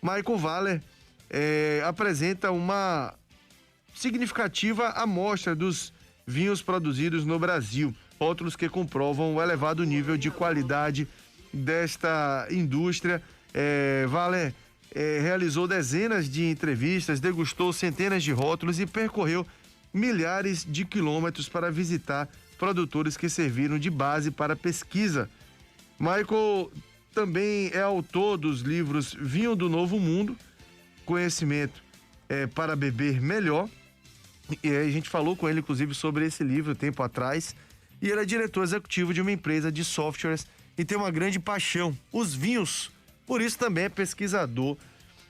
Michael Waller apresenta uma significativa amostra dos vinhos produzidos no Brasil, rótulos que comprovam o elevado nível de qualidade desta indústria. Waller realizou dezenas de entrevistas, degustou centenas de rótulos e percorreu milhares de quilômetros para visitar produtores que serviram de base para a pesquisa. Michael também é autor dos livros Vinho do Novo Mundo, Conhecimento para Beber Melhor, e a gente falou com ele inclusive sobre esse livro tempo atrás, e ele é diretor executivo de uma empresa de softwares e tem uma grande paixão, os vinhos, por isso também é pesquisador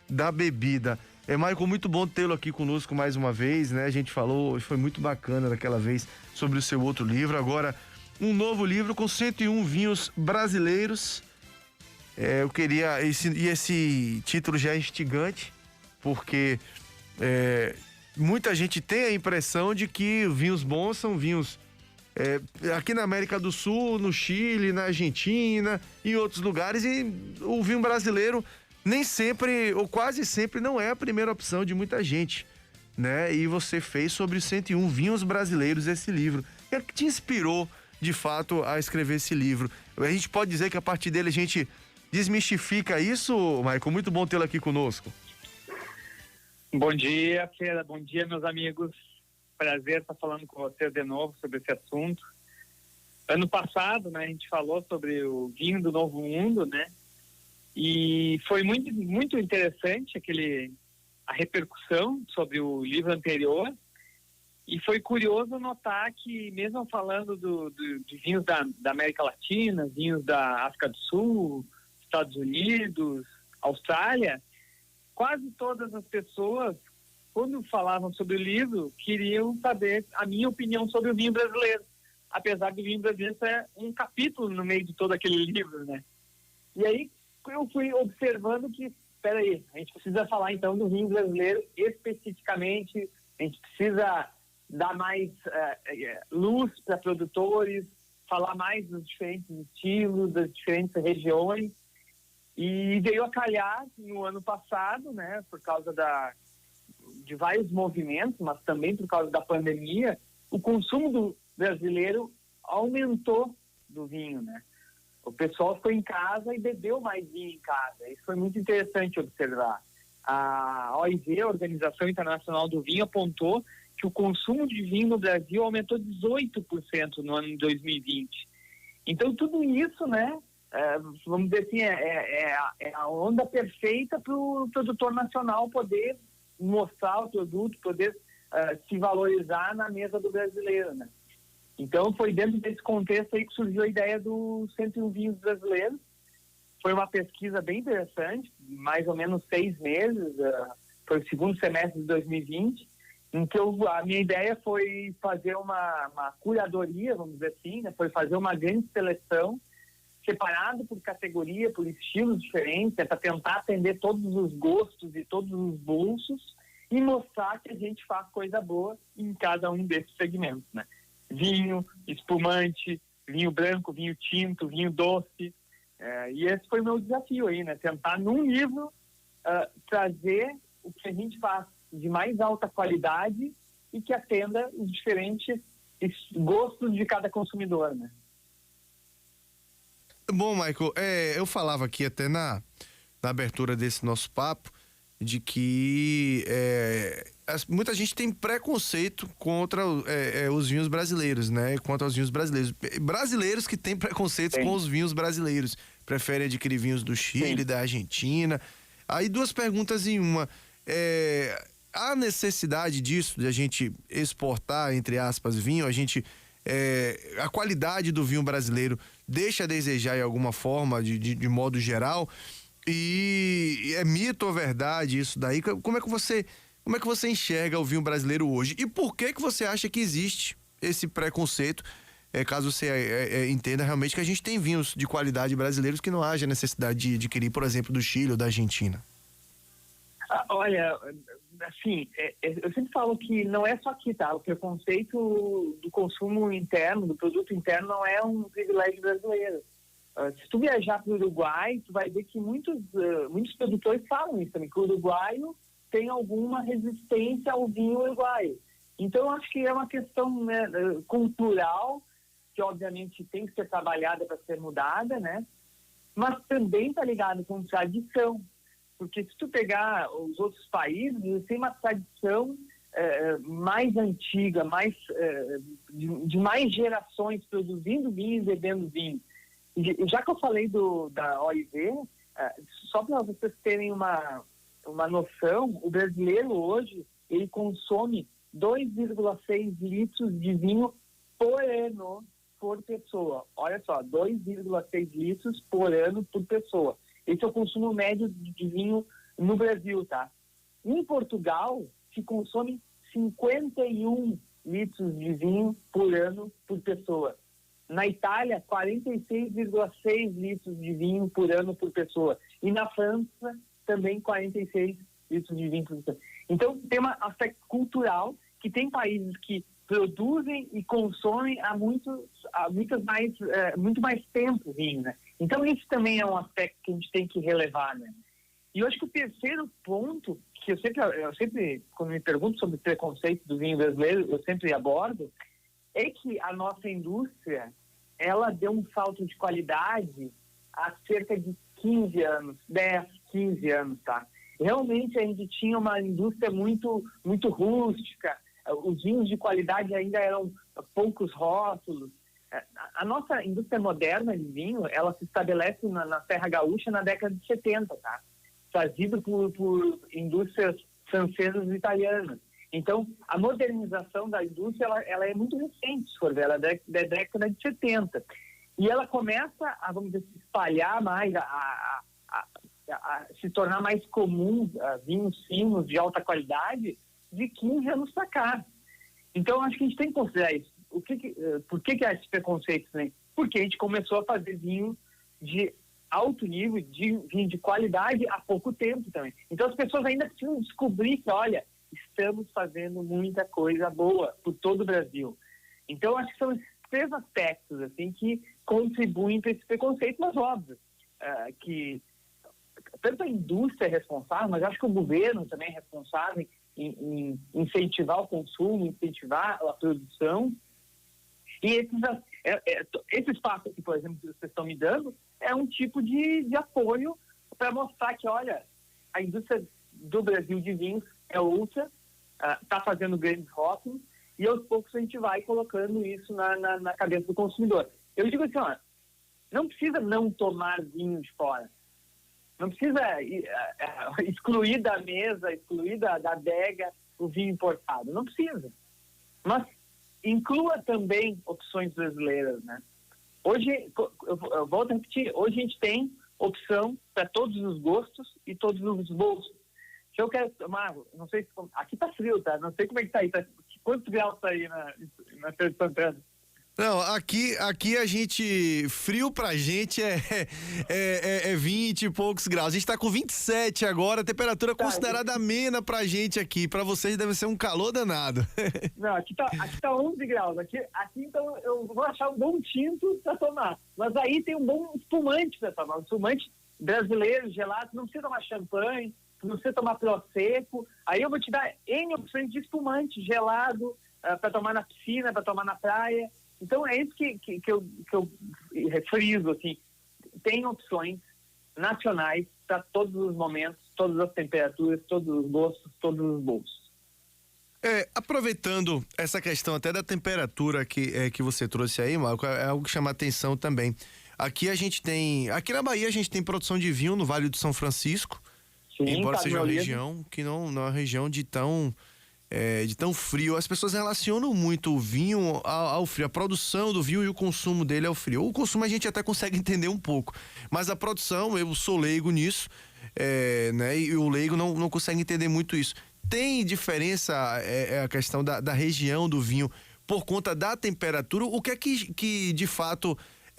da bebida. Michael, muito bom tê-lo aqui conosco mais uma vez, né? A gente falou, foi muito bacana daquela vez sobre o seu outro livro, agora um novo livro com 101 vinhos brasileiros. Eu queria, esse título já é instigante, porque muita gente tem a impressão de que vinhos bons são vinhos aqui na América do Sul, no Chile, na Argentina, em outros lugares, e o vinho brasileiro nem sempre, ou quase sempre, não é a primeira opção de muita gente, né? E você fez sobre os 101 vinhos brasileiros esse livro. O que te inspirou, de fato, a escrever esse livro? A gente pode dizer que a partir dele a gente desmistifica isso, Michael? Muito bom tê-lo aqui conosco. Bom dia, Feira. Bom dia, meus amigos. Prazer estar falando com vocês de novo sobre esse assunto. Ano passado, né, a gente falou sobre o vinho do Novo Mundo, né? E foi muito, muito interessante a repercussão sobre o livro anterior. E foi curioso notar que, mesmo falando de vinhos da América Latina, vinhos da África do Sul, Estados Unidos, Austrália, quase todas as pessoas, quando falavam sobre o livro, queriam saber a minha opinião sobre o vinho brasileiro. Apesar do vinho brasileiro ser um capítulo no meio de todo aquele livro, né? E aí eu fui observando que, peraí, a gente precisa falar então do vinho brasileiro especificamente, a gente precisa dar mais luz para produtores, falar mais dos diferentes estilos, das diferentes regiões. E veio a calhar no ano passado, né, por causa de vários movimentos, mas também por causa da pandemia, o consumo do brasileiro aumentou do vinho, né? O pessoal ficou em casa e bebeu mais vinho em casa. Isso foi muito interessante observar. A OIV, a Organização Internacional do Vinho, apontou que o consumo de vinho no Brasil aumentou 18% no ano de 2020. Então, tudo isso, né, vamos dizer assim, é a onda perfeita para o produtor nacional poder mostrar o produto, poder se valorizar na mesa do brasileiro, né? Então, foi dentro desse contexto aí que surgiu a ideia do 101 Vinhos Brasileiros. Foi uma pesquisa bem interessante, mais ou menos 6 meses, foi o segundo semestre de 2020, em que a minha ideia foi fazer uma curadoria, vamos dizer assim, né? Foi fazer uma grande seleção, separado por categoria, por estilos diferentes, para tentar atender todos os gostos e todos os bolsos e mostrar que a gente faz coisa boa em cada um desses segmentos, né? Vinho, espumante, vinho branco, vinho tinto, vinho doce. E esse foi o meu desafio aí, né? Tentar, num livro, trazer o que a gente faz de mais alta qualidade e que atenda os diferentes gostos de cada consumidor, né? Bom, Michael, eu falava aqui até na abertura desse nosso papo de que muita gente tem preconceito contra os vinhos brasileiros, né? Contra os vinhos brasileiros. Brasileiros que têm preconceitos com os vinhos brasileiros. Preferem adquirir vinhos do Chile, da Argentina. Aí 2 perguntas em uma. Há necessidade disso, de a gente exportar, entre aspas, vinho? A qualidade do vinho brasileiro deixa a desejar em alguma forma, de modo geral? E é mito ou verdade isso daí? Como é que você enxerga o vinho brasileiro hoje? E por que você acha que existe esse preconceito? Caso você entenda realmente que a gente tem vinhos de qualidade brasileiros que não haja necessidade de adquirir, por exemplo, do Chile ou da Argentina. Olha, assim, eu sempre falo que não é só aqui, tá? O preconceito do consumo interno, do produto interno, não é um privilégio brasileiro. Se tu viajar para o Uruguai, tu vai ver que muitos produtores falam isso também, que o uruguaio tem alguma resistência ao vinho uruguaio. Então, eu acho que é uma questão, né, cultural, que obviamente tem que ser trabalhada para ser mudada, né? Mas também está ligado com tradição. Porque se tu pegar os outros países, eles têm uma tradição mais antiga, de mais gerações produzindo vinho e bebendo vinho. E já que eu falei da OIV, só para vocês terem uma noção, o brasileiro hoje, ele consome 2,6 litros de vinho por ano por pessoa. Olha só, 2,6 litros por ano por pessoa. Esse é o consumo médio de vinho no Brasil, tá? Em Portugal, se consome 51 litros de vinho por ano por pessoa. Na Itália, 46,6 litros de vinho por ano por pessoa. E na França, também 46 litros de vinho por pessoa. Então, tem um aspecto cultural que tem países que produzem e consomem há muito mais tempo vinho, né? Então, isso também é um aspecto que a gente tem que relevar, né? E eu acho que o terceiro ponto, que eu sempre, quando me pergunto sobre o preconceito do vinho brasileiro, eu sempre abordo, é que a nossa indústria, ela deu um salto de qualidade há cerca de 15 anos, 10, 15 anos, tá? Realmente a gente tinha uma indústria muito, muito rústica, os vinhos de qualidade ainda eram poucos rótulos. A nossa indústria moderna de vinho, ela se estabelece na Serra Gaúcha na década de 70, tá? Trazido por indústrias francesas e italianas. Então, a modernização da indústria, ela é muito recente, se for ver, ela é da década de 70. E ela começa a, vamos dizer, se espalhar mais, a se tornar mais comum, vinhos finos de alta qualidade, de 15 anos para cá. Então, acho que a gente tem que considerar isso. Por que há esse preconceito, né? Porque a gente começou a fazer vinho de alto nível, de vinho de qualidade há pouco tempo também. Então, as pessoas ainda precisam descobrir que, olha, estamos fazendo muita coisa boa por todo o Brasil. Então, acho que são esses três aspectos assim, que contribuem para esse preconceito, mas óbvio, que tanto a indústria é responsável, mas acho que o governo também é responsável em incentivar o consumo, incentivar a produção. E esse espaço aqui, por exemplo, que vocês estão me dando, é um tipo de apoio para mostrar que, olha, a indústria do Brasil de vinhos é outra, está fazendo grandes rótulos, e aos poucos a gente vai colocando isso na cabeça do consumidor. Eu digo assim, ó, não precisa não tomar vinho de fora. Não precisa excluir da mesa, excluir da adega o vinho importado. Não precisa. Mas inclua também opções brasileiras, né? Hoje, eu volto a repetir, hoje a gente tem opção para todos os gostos e todos os bolsos. Se eu quero tomar, não sei se... Aqui tá frio, tá? Não sei como é que tá aí. Quantos graus tá aí na Feira de Santana? Não, aqui a gente, frio pra gente é 20 e poucos graus. A gente tá com 27 agora, temperatura considerada amena pra gente aqui. Pra vocês deve ser um calor danado. Não, aqui tá 11 graus. Aqui então eu vou achar um bom tinto pra tomar. Mas aí tem um bom espumante pra tomar. Um espumante brasileiro, gelado. Não precisa tomar champanhe, não precisa tomar prosecco. Aí eu vou te dar N opções de espumante gelado pra tomar na piscina, pra tomar na praia. Então, é isso que eu friso, assim, tem opções nacionais para todos os momentos, todas as temperaturas, todos os gostos, todos os bolsos. Aproveitando essa questão até da temperatura que você trouxe aí, Marco, é algo que chama atenção também. Aqui aqui na Bahia a gente tem produção de vinho no Vale do São Francisco, sim, embora seja uma região que não é uma região de tão frio. As pessoas relacionam muito o vinho ao frio, a produção do vinho e o consumo dele ao frio. O consumo a gente até consegue entender um pouco, mas a produção, eu sou leigo nisso, né? E o leigo não consegue entender muito isso. Tem diferença a questão da região do vinho por conta da temperatura? O que é que de fato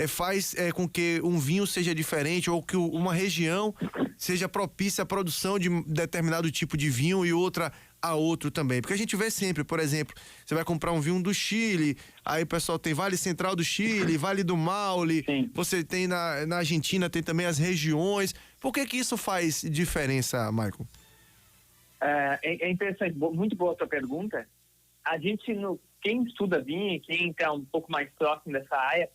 faz com que um vinho seja diferente ou que uma região seja propícia à produção de determinado tipo de vinho e outra a outro também? Porque a gente vê sempre, por exemplo, você vai comprar um vinho do Chile, aí o pessoal tem Vale Central do Chile, Vale do Maule, Sim. você tem na Argentina, tem também as regiões. Por que isso faz diferença, Michael? É interessante, muito boa a tua pergunta. A gente, quem estuda vinho, quem está um pouco mais próximo dessa área,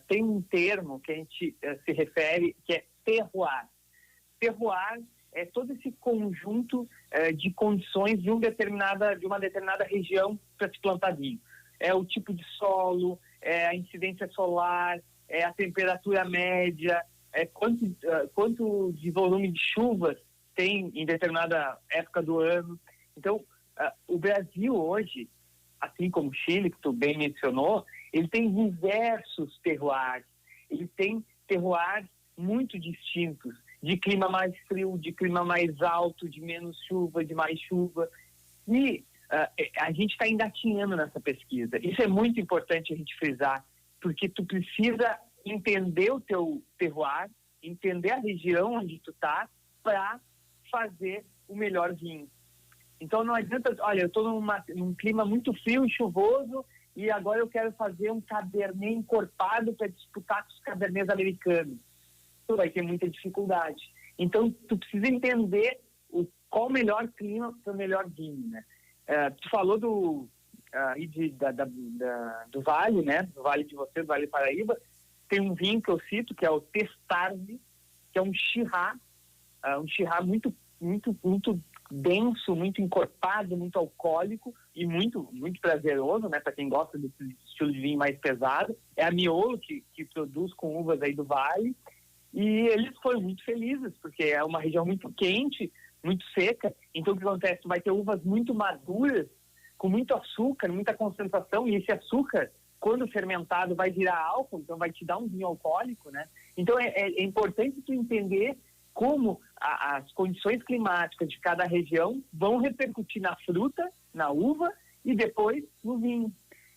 tem um termo que a gente se refere, que é terroir. Terroir é todo esse conjunto de condições de uma determinada região para se plantar vinho. É o tipo de solo, é a incidência solar, é a temperatura média, é quanto de volume de chuvas tem em determinada época do ano. Então, o Brasil hoje, assim como o Chile, que tu bem mencionou, ele tem diversos terroirs. Ele tem terroirs muito distintos, de clima mais frio, de clima mais alto, de menos chuva, de mais chuva. E a gente está engatinhando nessa pesquisa. Isso é muito importante a gente frisar, porque tu precisa entender o teu terroir, entender a região onde tu está, para fazer o melhor vinho. Então não adianta, olha, eu estou num clima muito frio e chuvoso e agora eu quero fazer um cabernet encorpado para disputar com os cabernets americanos. Tu vai ter muita dificuldade. Então tu precisa entender qual o melhor clima para o melhor vinho, né? Tu falou do Vale, né? Do Vale de vocês, Vale Paraíba. Tem um vinho que eu cito, que é o Testarde, que é um Shiraz muito, muito, muito denso, muito encorpado, muito alcoólico e muito, muito prazeroso, né? Para quem gosta desse estilo de vinho mais pesado. É a Miolo que produz com uvas aí do Vale. E eles foram muito felizes, porque é uma região muito quente, muito seca. Então o que acontece? Vai ter uvas muito maduras, com muito açúcar, muita concentração, e esse açúcar, quando fermentado, vai virar álcool, então vai te dar um vinho alcoólico, né? Então é importante tu entender como as condições climáticas de cada região vão repercutir na fruta, na uva e depois no vinho.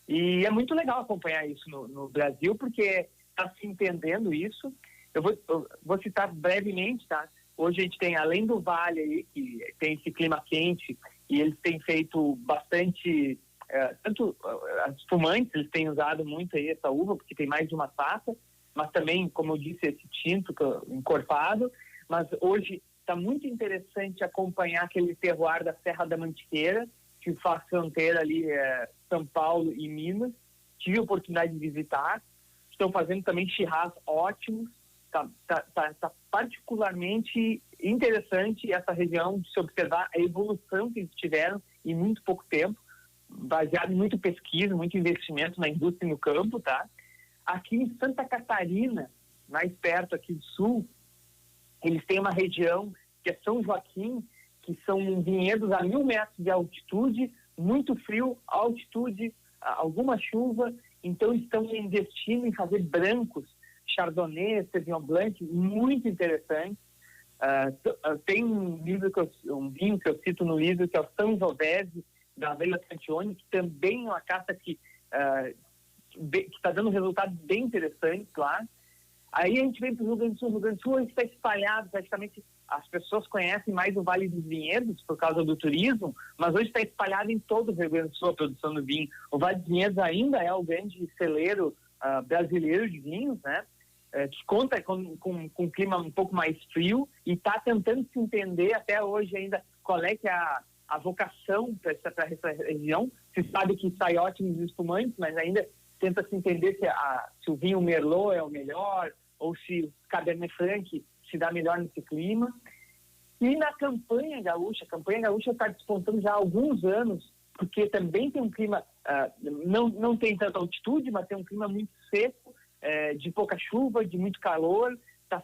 E é muito legal acompanhar isso no Brasil, porque está se entendendo isso. Eu vou citar brevemente, tá? Hoje a gente tem, além do Vale aí, que tem esse clima quente, e eles têm feito bastante, tanto as espumantes, eles têm usado muito aí essa uva, porque tem mais de uma safra, mas também, como eu disse, esse tinto encorpado. Mas hoje está muito interessante acompanhar aquele terroir da Serra da Mantiqueira, que faz fronteira ali, São Paulo e Minas. Tive a oportunidade de visitar. Estão fazendo também Shiraz ótimos. Tá particularmente interessante essa região de se observar a evolução que eles tiveram em muito pouco tempo, baseado em muita pesquisa, muito investimento na indústria e no campo, tá? Aqui em Santa Catarina, mais perto aqui do sul, eles têm uma região que é São Joaquim, que são vinhedos a 1.000 metros de altitude, muito frio, altitude, alguma chuva, então estão investindo em fazer brancos, Chardonnay, Sauvignon Blanc, muito interessante. Tem um vinho que eu cito no livro, que é o Sangiovese, da Vila Santione, que também é uma caça que está dando resultados bem interessantes lá. Aí a gente vem para o Rio Grande do Sul. O Rio Grande do Sul está espalhado, praticamente as pessoas conhecem mais o Vale dos Vinhedos por causa do turismo, mas hoje está espalhado em todo o Rio Grande do Sul a produção do vinho. O Vale dos Vinhedos ainda é o grande celeiro brasileiro de vinhos, né? Que conta com um clima um pouco mais frio e está tentando se entender até hoje ainda qual é que é a vocação para essa região. Se sabe que sai ótimos espumantes, mas ainda tenta se entender se o vinho Merlot é o melhor ou se o Cabernet Franc se dá melhor nesse clima. E na campanha gaúcha está despontando já há alguns anos, porque também tem um clima, não tem tanta altitude, mas tem um clima muito seco, de pouca chuva, de muito calor, está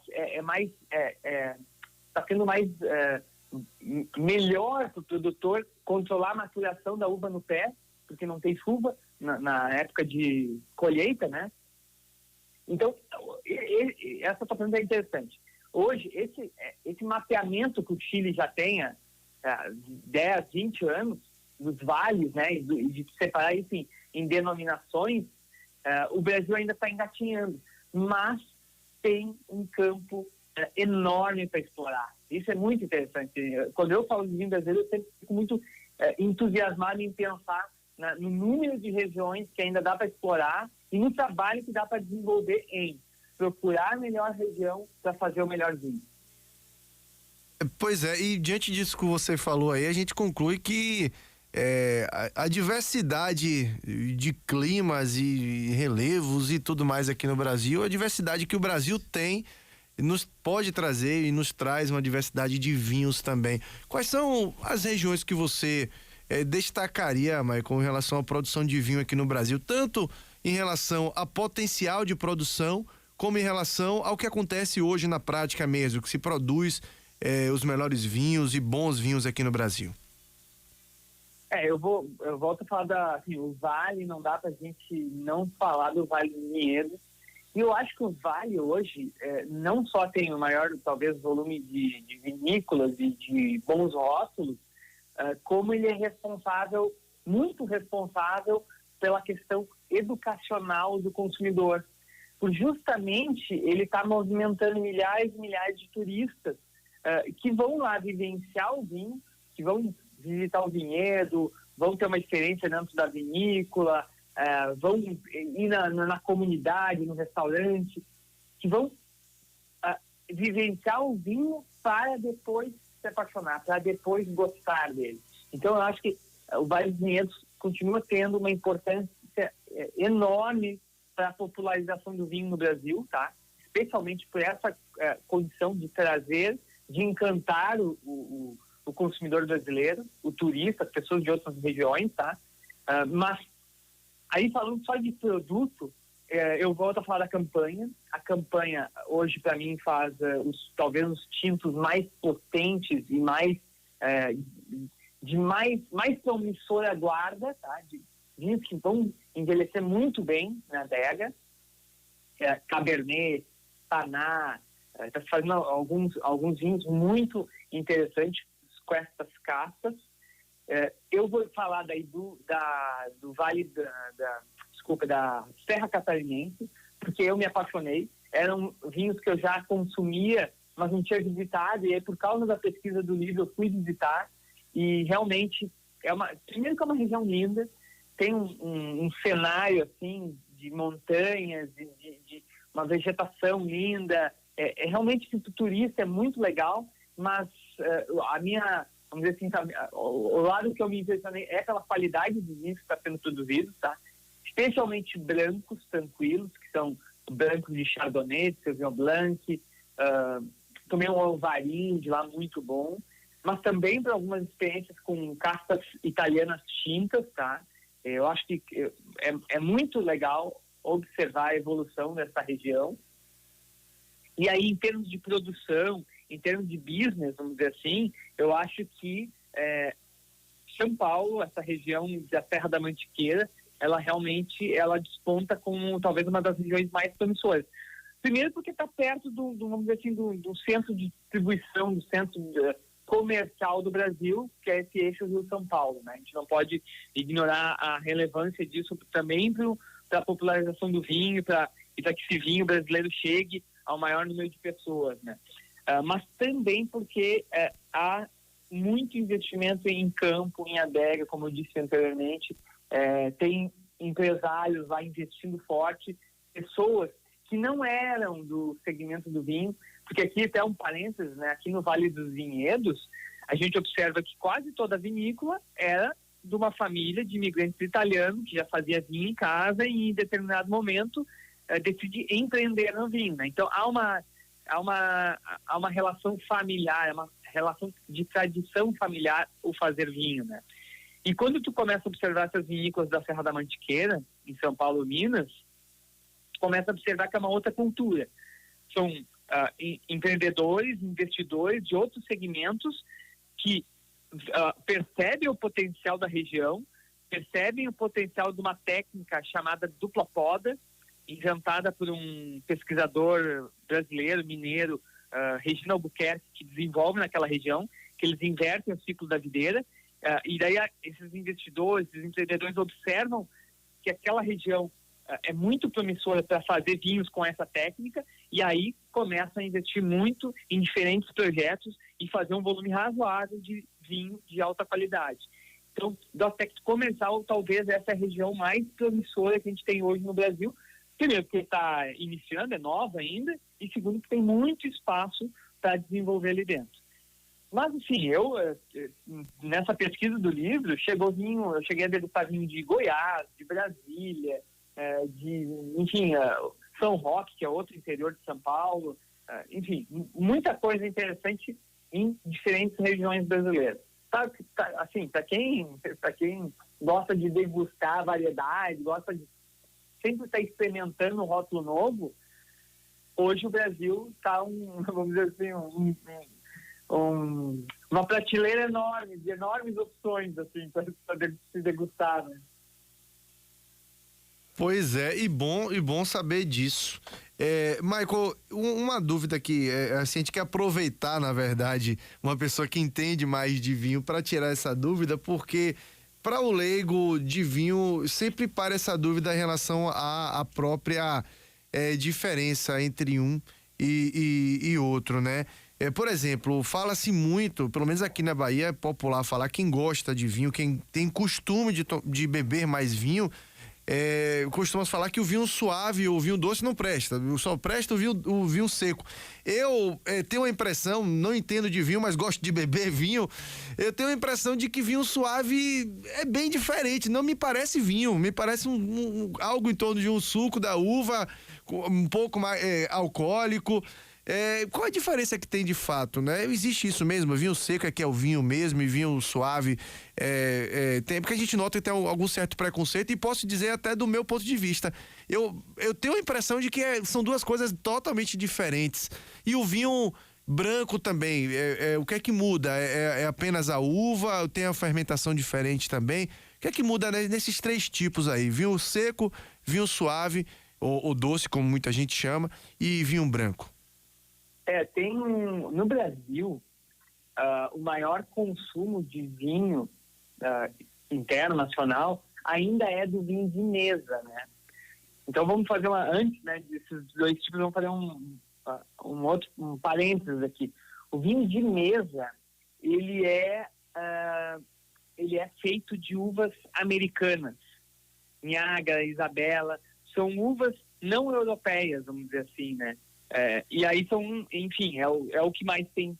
sendo mais melhor para o produtor controlar a maturação da uva no pé, porque não tem chuva na época de colheita, né? Então, essa tua pergunta é interessante. Hoje, esse mapeamento que o Chile já tem há 10, 20 anos, dos vales, né, e de separar isso em denominações, o Brasil ainda está engatinhando. mas tem um campo enorme para explorar. Isso é muito interessante. Quando eu falo de vinho brasileiro, eu sempre fico muito entusiasmado em pensar no número de regiões que ainda dá para explorar e no trabalho que dá para desenvolver em procurar a melhor região para fazer o melhor vinho. Pois é, e diante disso que você falou aí, a gente conclui que a diversidade de climas e relevos e tudo mais aqui no Brasil, a diversidade que o Brasil tem, nos pode trazer e nos traz uma diversidade de vinhos também. Quais são as regiões que você destacaria, Maicon, em relação à produção de vinho aqui no Brasil, tanto em relação a potencial de produção, como em relação ao que acontece hoje na prática mesmo, que se produz os melhores vinhos e bons vinhos aqui no Brasil? Eu volto a falar o Vale, não dá pra gente não falar do Vale do Vinhedo. E eu acho que o Vale hoje não só tem o maior, talvez, volume de vinícolas e de bons rótulos, como ele é muito responsável pela questão educacional do consumidor. Por justamente ele está movimentando milhares e milhares de turistas que vão lá vivenciar o vinho, que vão visitar o vinhedo, vão ter uma experiência dentro da vinícola, vão ir na comunidade, no restaurante, que vão vivenciar o vinho para depois se apaixonar, para depois gostar dele. Então, eu acho que o Vale dos Vinhedos continua tendo uma importância enorme para a popularização do vinho no Brasil, tá? Especialmente por essa condição de trazer, de encantar o consumidor brasileiro, o turista, as pessoas de outras regiões, tá? Mas aí, falando só de produto, eu volto a falar da campanha. A campanha, hoje, para mim, faz talvez os tintos mais potentes e mais promissora guarda, tá? De vinhos que vão envelhecer muito bem na adega. Cabernet, Taná, está fazendo alguns vinhos muito interessantes com essas castas. Eu vou falar daí do Vale da Serra Catarinense, porque eu me apaixonei. Eram vinhos que eu já consumia, mas não tinha visitado, e aí, por causa da pesquisa do livro, eu fui visitar, e realmente primeiro que é uma região linda, tem um cenário assim de montanhas, de uma vegetação linda, realmente para o turista é muito legal, mas vamos dizer assim, o lado que eu me impressionei é aquela qualidade de vinho que está sendo produzido, tá? Especialmente brancos, tranquilos, que são brancos de Chardonnay, Sauvignon Blanc, também um Alvarinho de lá muito bom, mas também para algumas experiências com castas italianas tintas, tá? Eu acho que é muito legal observar a evolução dessa região. E aí, em termos de produção, em termos de business, vamos dizer assim, eu acho que São Paulo, essa região da Serra da Mantiqueira, ela realmente desponta como talvez uma das regiões mais promissoras. Primeiro porque está perto vamos dizer assim, do centro de distribuição, do centro comercial do Brasil, que é esse eixo Rio-São Paulo, né? A gente não pode ignorar a relevância disso também para a popularização do vinho e para que esse vinho brasileiro chegue ao maior número de pessoas, né? Mas também porque há muito investimento em campo, em adega, como eu disse anteriormente, tem empresários lá investindo forte, pessoas que não eram do segmento do vinho, porque aqui até um parênteses, né? Aqui no Vale dos Vinhedos, a gente observa que quase toda a vinícola era de uma família de imigrantes italianos que já fazia vinho em casa e em determinado momento decide empreender no vinho, né? Então há uma relação familiar, uma relação de tradição familiar o fazer vinho, né? E quando tu começa a observar essas vinícolas da Serra da Mantiqueira, em São Paulo, Minas, tu começa a observar que é uma outra cultura. São empreendedores, investidores de outros segmentos que percebem o potencial da região, percebem o potencial de uma técnica chamada dupla poda, inventada por um pesquisador brasileiro, mineiro, Regina Albuquerque, que desenvolve naquela região, que eles invertem o ciclo da videira, e daí esses investidores, esses empreendedores observam que aquela região é muito promissora para fazer vinhos com essa técnica, e aí começa a investir muito em diferentes projetos e fazer um volume razoável de vinho de alta qualidade. Então, do aspecto comercial, talvez essa é a região mais promissora que a gente tem hoje no Brasil. Primeiro, porque está iniciando, é nova ainda, e segundo, porque tem muito espaço para desenvolver ali dentro. Mas, assim, nessa pesquisa do livro, eu cheguei a degustar vinho de Goiás, de Brasília, enfim, São Roque, que é outro interior de São Paulo, enfim, muita coisa interessante em diferentes regiões brasileiras. Assim, para quem gosta de degustar variedade, gosta de sempre estar experimentando um rótulo novo, hoje o Brasil está, vamos dizer assim, uma prateleira enorme, de enormes opções, assim, para se degustar, né? Pois é, e bom saber disso. Michael, uma dúvida que assim, a gente quer aproveitar, na verdade, uma pessoa que entende mais de vinho para tirar essa dúvida, porque para o leigo de vinho sempre para essa dúvida em relação à própria diferença entre um e outro, né? Por exemplo, fala-se muito, pelo menos aqui na Bahia é popular falar, quem gosta de vinho, quem tem costume de beber mais vinho, costumamos falar que o vinho suave ou o vinho doce não presta, só presta o vinho seco. Eu tenho a impressão, não entendo de vinho, mas gosto de beber vinho, eu tenho a impressão de que vinho suave é bem diferente, não me parece vinho, me parece algo em torno de um suco da uva, um pouco mais alcoólico. Qual a diferença que tem de fato, né? Existe isso mesmo? Vinho seco é que é o vinho mesmo e vinho suave tem, porque a gente nota que tem algum certo preconceito e posso dizer até do meu ponto de vista. Eu tenho a impressão de que são duas coisas totalmente diferentes. E o vinho branco também, o que é que muda? É apenas a uva? Tem a fermentação diferente também? O que é que muda nesses três tipos aí? Vinho seco, vinho suave, ou doce, como muita gente chama, e vinho branco? Tem no Brasil o maior consumo de vinho interno, nacional, ainda é do vinho de mesa, né? Então vamos fazer antes, né, desses dois tipos, vamos fazer um parênteses aqui. O vinho de mesa, ele é feito de uvas americanas. Niágara, Isabela, são uvas não europeias, vamos dizer assim, né? E aí enfim, é o que mais tem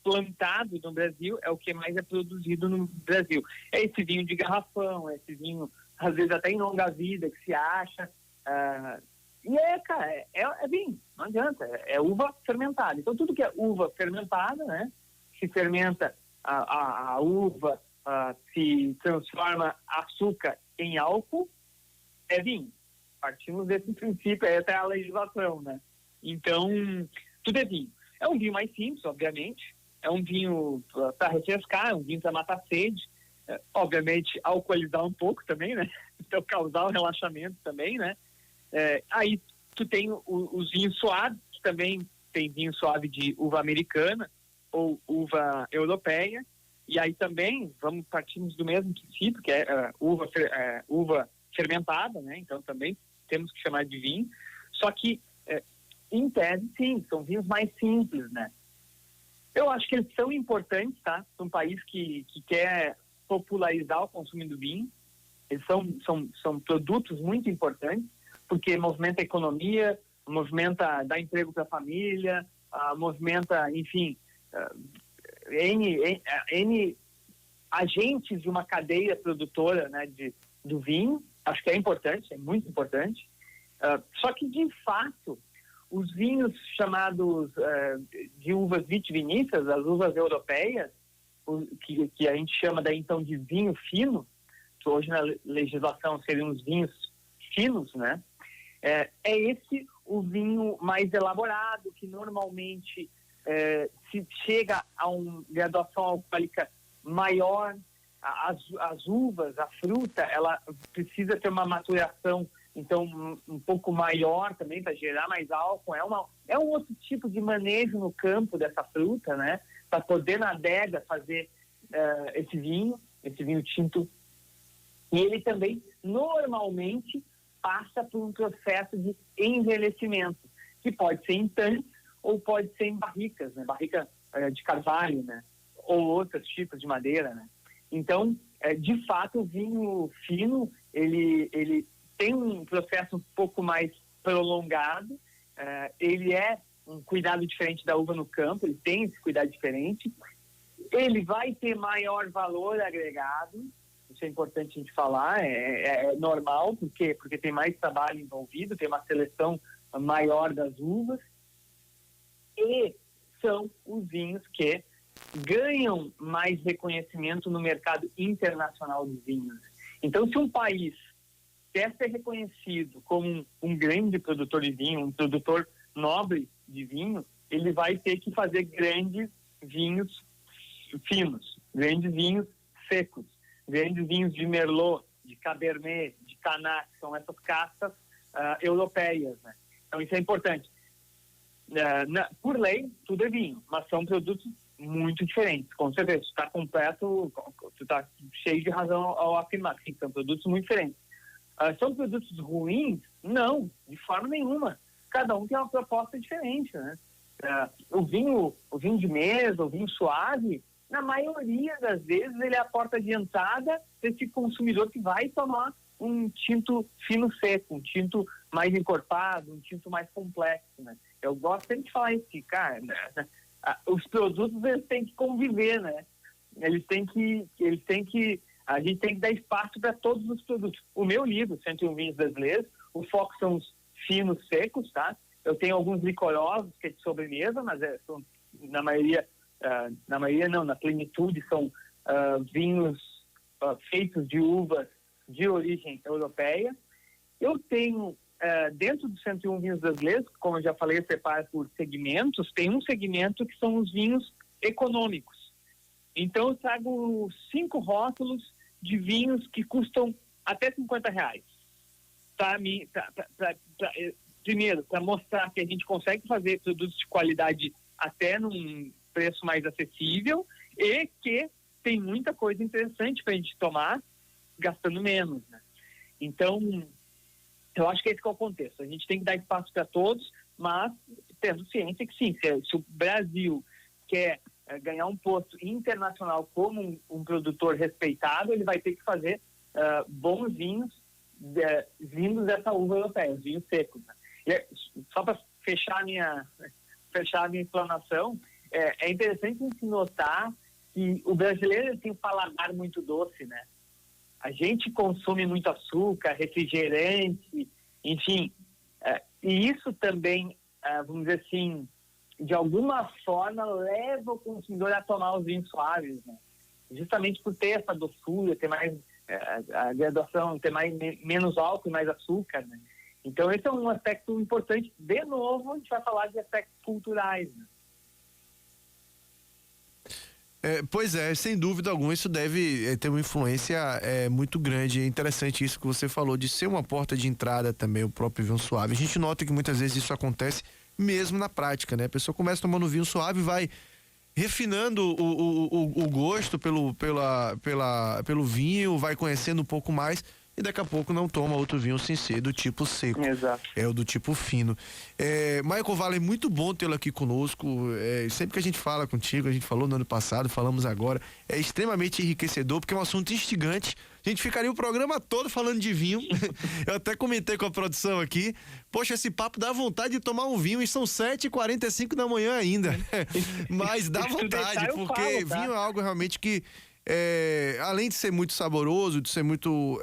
plantado no Brasil, é o que mais é produzido no Brasil. É esse vinho de garrafão, é esse vinho, às vezes até em longa vida, que se acha. Cara, é vinho, não adianta, é uva fermentada. Então, tudo que é uva fermentada, né, se fermenta a uva, se transforma açúcar em álcool, é vinho. Partimos desse princípio, aí até a legislação, né? Então, tudo é vinho. É um vinho mais simples, obviamente. É um vinho para refrescar, é um vinho para matar sede. Obviamente, alcoolizar um pouco também, né? Então, causar um relaxamento também, né? Aí, tu tem os vinhos suaves, que também tem vinho suave de uva americana ou uva europeia. E aí também, partimos do mesmo princípio, que é uva fermentada, né? Então, também temos que chamar de vinho. Só que em tese, sim, são vinhos mais simples, né? Eu acho que eles são importantes, tá? Para um país que quer popularizar o consumo do vinho. Eles são produtos muito importantes, porque movimenta a economia, dá emprego para a família, movimenta, enfim, N agentes de uma cadeia produtora, né, do vinho. Acho que é importante, é muito importante. Só que, de fato, os vinhos chamados de uvas vitiviníferas, as uvas europeias, que a gente chama daí então de vinho fino, que hoje na legislação seriam os vinhos finos, né? Esse o vinho mais elaborado, que normalmente se chega a uma graduação alcoólica maior. As uvas, a fruta, ela precisa ter uma maturação então um pouco maior também para gerar mais álcool. É um outro tipo de manejo no campo dessa fruta, né? Para poder na adega fazer esse vinho tinto. E ele também normalmente passa por um processo de envelhecimento, que pode ser em tanques ou pode ser em barricas, né? Barrica de carvalho, né? Ou outros tipos de madeira, né? Então, de fato, o vinho fino, ele tem um processo um pouco mais prolongado, ele é um cuidado diferente da uva no campo, ele tem esse cuidado diferente, ele vai ter maior valor agregado, isso é importante a gente falar, é normal, porque tem mais trabalho envolvido, tem uma seleção maior das uvas, e são os vinhos que ganham mais reconhecimento no mercado internacional dos vinhos. Então, se um país quer ser reconhecido como um grande produtor de vinho, um produtor nobre de vinho, ele vai ter que fazer grandes vinhos finos, grandes vinhos secos, grandes vinhos de Merlot, de Cabernet, de Canac, são essas castas europeias, né? Então isso é importante. Por lei, tudo é vinho, mas são produtos muito diferentes, com certeza. Tu está completo, tu está cheio de razão ao afirmar que são produtos muito diferentes. São produtos ruins? Não, de forma nenhuma. Cada um tem uma proposta diferente, né? O vinho de mesa, o vinho suave, na maioria das vezes ele é a porta de entrada desse consumidor que vai tomar um tinto fino seco, um tinto mais encorpado, um tinto mais complexo, né? Eu gosto sempre de falar isso, que, cara, os produtos eles têm que conviver, né? A gente tem que dar espaço para todos os produtos. O meu livro, 101 Vinhos Brasileiros, o foco são os finos secos, tá? Eu tenho alguns licorosos, que é de sobremesa, mas são, na plenitude, são vinhos feitos de uvas de origem europeia. Eu tenho, dentro dos 101 Vinhos Brasileiros, como eu já falei, eu separo por segmentos, tem um segmento que são os vinhos econômicos. Então eu trago 5 rótulos de vinhos que custam até R$50. Primeiro, para mostrar que a gente consegue fazer produtos de qualidade até num preço mais acessível e que tem muita coisa interessante para a gente tomar gastando menos, né? Então, eu acho que esse que é o contexto. A gente tem que dar espaço para todos, mas tendo ciência que sim, se o Brasil quer ganhar um posto internacional como um produtor respeitado, ele vai ter que fazer bons vinhos vindos dessa uva europeia, os vinhos secos, né? Só para fechar a minha explanação, é interessante a gente notar que o brasileiro tem um paladar muito doce, né? A gente consome muito açúcar, refrigerante, enfim, e isso também, vamos dizer assim, de alguma forma leva o consumidor a tomar os vinhos suaves, né? Justamente por ter essa doçura, ter mais a graduação, ter menos álcool e mais açúcar, né? Então esse é um aspecto importante. De novo, a gente vai falar de aspectos culturais, né? Pois é, sem dúvida alguma, isso deve ter uma influência muito grande. É interessante isso que você falou, de ser uma porta de entrada também, o próprio vinho suave. A gente nota que muitas vezes isso acontece mesmo na prática, né? A pessoa começa tomando vinho suave, vai refinando o gosto pelo vinho, vai conhecendo um pouco mais e daqui a pouco não toma outro vinho sem ser do tipo seco. Exato. É o do tipo fino. Michael Waller, muito bom tê-lo aqui conosco. Sempre que a gente fala contigo, a gente falou no ano passado, falamos agora, é extremamente enriquecedor, porque é um assunto instigante. A gente ficaria o programa todo falando de vinho. Eu até comentei com a produção aqui. Poxa, esse papo dá vontade de tomar um vinho e são 7h45 da manhã ainda. Mas dá vontade, porque vinho é algo realmente que além de ser muito saboroso, de ser muito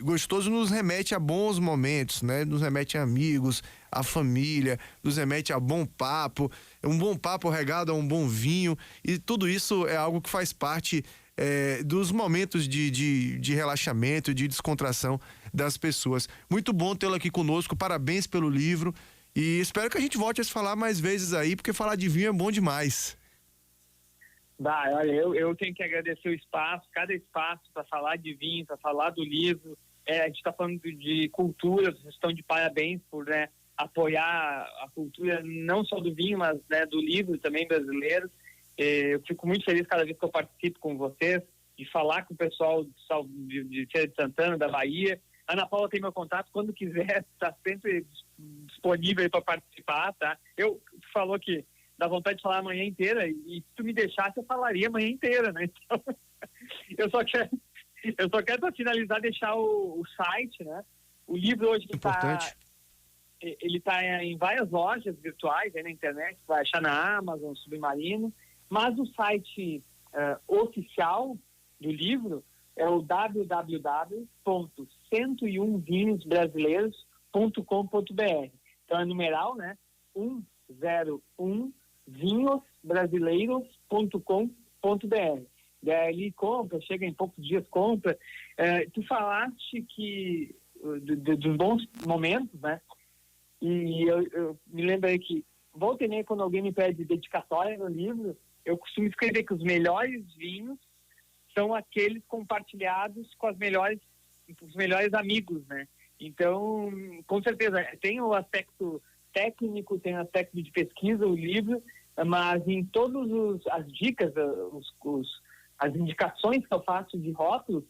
gostoso, nos remete a bons momentos, né? Nos remete a amigos, a família, nos remete a bom papo, um bom papo regado a um bom vinho, e tudo isso é algo que faz parte dos momentos de relaxamento, de descontração das pessoas. Muito bom tê-lo aqui conosco, parabéns pelo livro, e espero que a gente volte a se falar mais vezes aí, porque falar de vinho é bom demais. Olha, eu tenho que agradecer o espaço, cada espaço para falar de vinho, para falar do livro. A gente está falando de cultura, vocês estão de parabéns por apoiar a cultura, não só do vinho, mas do livro também brasileiro. Eu fico muito feliz cada vez que eu participo com vocês, de falar com o pessoal de Feira de Santana, da Bahia. Ana Paula tem meu contato, quando quiser, está sempre disponível para participar, tá? Tu falou que dá vontade de falar a manhã inteira, e se tu me deixasse, eu falaria a manhã inteira, né? Então, eu só quero para finalizar deixar o site, né? O livro hoje ele tá em várias lojas virtuais aí na internet, vai achar na Amazon, Submarino, mas o site oficial do livro é o www.101vinhosbrasileiros.com.br. Então é numeral, né? 101 vinhosbrasileiros.com.br. Daí compra, chega em poucos dias, compra. Tu falaste que dos bons momentos, né? E eu me lembrei que volta e meia, quando alguém me pede dedicatória no livro, eu costumo escrever que os melhores vinhos são aqueles compartilhados com os melhores amigos, né? Então, com certeza, tem o aspecto técnico, tem o aspecto de pesquisa, o livro, mas em todas as dicas, as indicações que eu faço de rótulos,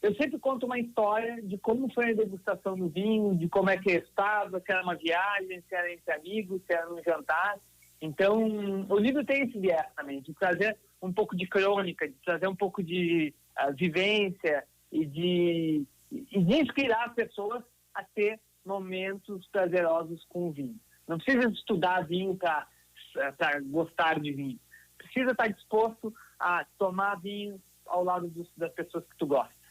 eu sempre conto uma história de como foi a degustação do vinho, de como é que estava, se era uma viagem, se era entre amigos, se era um jantar. Então, o livro tem esse viés também, de trazer um pouco de crônica, de trazer um pouco de vivência e de inspirar as pessoas a ter momentos prazerosos com o vinho. Não precisa estudar vinho para gostar de vinho. Precisa estar disposto a tomar vinho ao lado das pessoas que tu gosta.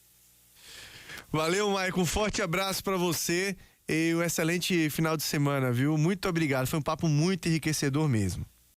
Valeu, Maicon. Um forte abraço para você e um excelente final de semana, viu? Muito obrigado. Foi um papo muito enriquecedor mesmo.